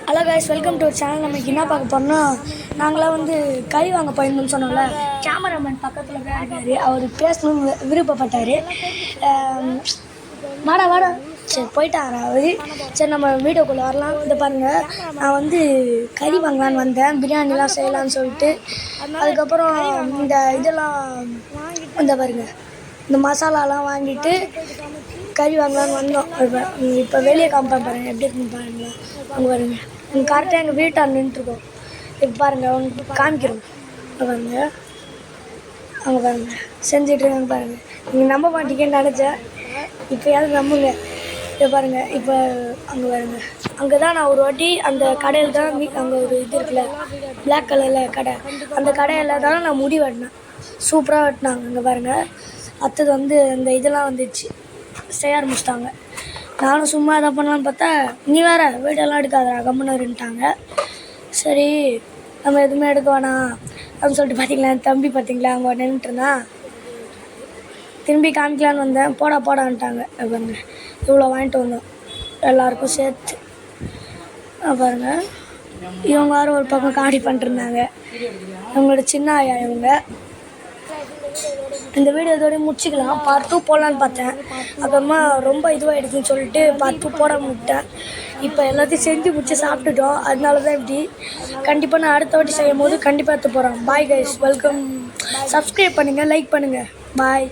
Hello guys, welcome to channel. நமக்கு என்ன பார்க்க போறோம்னா, நாங்களாம் வந்து கறி வாங்க போயிருந்தோம்னு சொன்னோம்ல. கேமராமேன் பக்கத்தில் இருக்காரு, அவர் பேசணும்னு விருப்பப்பட்டார். வாடா சரி போயிட்டாரா அவர். சரி நம்ம வீடியோக்குள்ளே வரலாம். இதை பாருங்கள், நான் வந்து கறி வாங்கலான்னு வந்தேன், பிரியாணிலாம் செய்யலான்னு சொல்லிட்டு. அதுக்கப்புறம் இந்த இதெல்லாம் இந்த பாருங்கள், இந்த மசாலாலாம் வாங்கிட்டு கறி வாங்கலான்னு வந்தோம். இப்போ வெளியே காமிப்பேன் பாருங்கள், எப்படி இருக்குன்னு பாருங்களேன். அங்கே பாருங்கள், நீங்கள் கரெக்டாக எங்கள் வீட்டாக நின்றுருக்கோம். இப்போ பாருங்கள், அவங்க காமிக்கிறோம். பாருங்கள், அவங்க பாருங்கள் செஞ்சிட்ருக்காங்க பாருங்கள். நீங்கள் நம்ப மாட்டீங்கன்னு நினச்சேன், இப்போயாவது நம்புங்க. இதை பாருங்கள், இப்போ அங்கே பாருங்கள், அங்கே தான் நான் ஒரு வாட்டி அந்த கடையில் தான் அங்கே ஒரு இது இருக்குல்ல, பிளாக் கலரில் கடை, அந்த கடையில் தான் நான் முடி வெட்டினேன். சூப்பராக வெட்டினாங்க. அங்கே பாருங்கள், அடுத்தது வந்து அந்த இதெல்லாம் வந்துடுச்சு, செய்ய ஆரம்பிச்சிட்டாங்க. நானும் சும்மா எதை பண்ணலான்னு பார்த்தா, நீ வேறு வீடெல்லாம் எடுக்காதா கம்முன்னுட்டாங்க. சரி நம்ம எதுவுமே எடுக்க வேணாம் அப்படின்னு சொல்லிட்டு பார்த்தீங்களா, என் தம்பி பார்த்தீங்களா அங்கே நின்றுட்டுருந்தான். திரும்பி காமிக்கலான்னு வந்தேன், போடான்ட்டாங்க. பாருங்க, இவ்வளோ வாங்கிட்டு வந்தோம் எல்லாருக்கும் சேர்த்து. பாருங்க, இவங்க யாரும் ஒரு பக்கம் காமெடி பண்ணிட்டுருந்தாங்க. இவங்களோட சின்ன ஆயா இவங்க. இந்த வீடியோ இதோடய முடிச்சிக்கலாம். பார்ட் 2 போடலான்னு பார்த்தேன், அப்புறமா ரொம்ப இதுவாகிடுதுன்னு சொல்லிட்டு பார்ட் 2 போட முடிட்டேன். இப்போ எல்லாத்தையும் செஞ்சு முடிச்சு சாப்பிட்டுட்டோம், அதனால தான் இப்படி. கண்டிப்பாக நான் அடுத்த வாட்டி செய்யும் போது கண்டிப்பாக எடுத்து போகிறேன். Bye guys, welcome. சப்ஸ்கிரைப் பண்ணுங்கள், லைக் பண்ணுங்கள். பாய்.